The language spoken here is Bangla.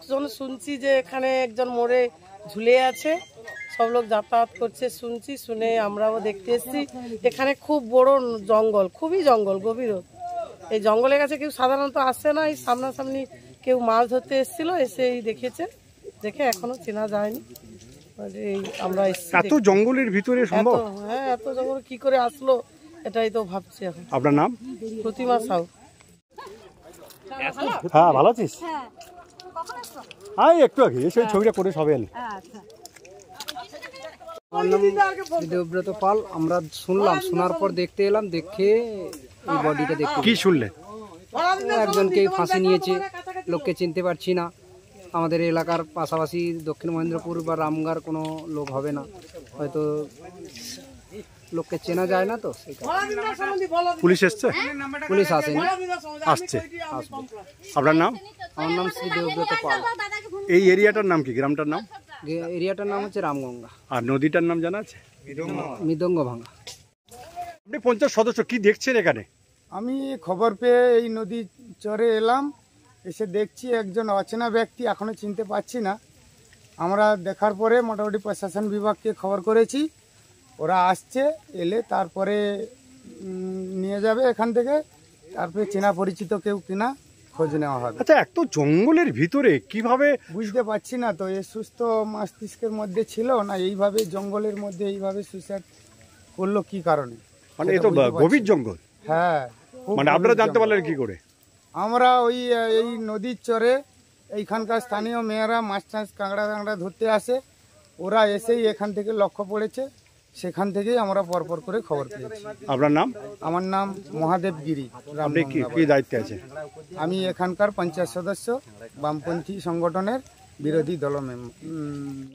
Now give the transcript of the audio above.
লোকজন শুনছি যে এখানে একজন মরে ঝুলে আছে, সব লোক যাতায়াত করছে শুনছি, শুনে আমরাও দেখতে এসেছি। এখানে খুব বড় জঙ্গল, খুবই জঙ্গল, গভীর। এই জঙ্গলের কাছে কেউ সাধারণত আসে না, এই সামনাসামনি কেউ মাছ ধরতে এসেছিল, এসে দেখেছে, দেখে এখনো চেনা যায়নি। এই আমরা এত জঙ্গলের ভিতরে সম্ভব? হ্যাঁ, এত জঙ্গল কি করে আসলো এটাই তো ভাবছি এখন। আপনার নাম? প্রতিমা সাউ। হ্যাঁ, ভালো আছিস? হ্যাঁ, একটু আগে এসে ছবিটা করে সবেন। আমার নাম দেবব্রত পাল। আমরা শুনলাম, শোনার পর দেখতে এলাম, দেখে এই বডিটা দেখতে। কি শুনলে? একজনকে ফাঁসি নিয়েছে, লোককে চিনতে পারছি না। আমাদের এলাকার পাশাপাশি দক্ষিণ মহেন্দ্রপুর বা রামগড় কোনো লোক হবে না, হয়তো লোককে চেনা যায় না, তো সেই কারণে। পুলিশ এসছে? পুলিশ আসেনি, আসছে। আপনার নাম? আমার নাম শ্রী দেবব্রত পাল। এই এরিয়াটার নাম কি, গ্রামটার নাম? এরিয়াটার নাম হচ্ছে রামগঙ্গা। আর নদীটার নাম জানা আছে? মৃদঙ্গ ভাঙা। আপনি পঞ্চায়েত সদস্য, কি দেখছেন এখানে? আমি খবর পেয়ে এই নদী চরে এলাম, এসে দেখছি একজন অচেনা ব্যক্তি, এখনো চিনতে পারছি না। আমরা দেখার পরে মোটামুটি প্রশাসন বিভাগকে খবর করেছি, ওরা আসছে, এলে তারপরে নিয়ে যাবে এখান থেকে, তারপরে চেনা পরিচিত কেউ কিনা খোঁজ নেওয়া হবে। আচ্ছা, এত জঙ্গলের ভিতরে কিভাবে? বুঝতে পারছি না তো, এ সুস্থ মস্তিষ্কের মধ্যে ছিল না এইভাবে জঙ্গলের মধ্যে এইভাবে সুইসাইড করলো কি কারণে? মানে এ তো গভীর জঙ্গল। হ্যাঁ, মানে আপনারা জানতে পারলেন কি করে? আমরা এই নদীর চরে এইখানকার স্থানীয় মেয়েরা মাছ টাছ কাঁকড়া ধরতে আসে, ওরা এসেই এখান থেকে লক্ষ্য পড়েছে, সেখান থেকেই আমরা পরপর করে খবর পেয়েছি। আপনার নাম? আমার নাম মহাদেব গিরি। আপনি কি দায়িত্বে আছেন? আমি এখানকার পঞ্চায়েত সদস্য, বামপন্থী সংগঠনের বিরোধী দল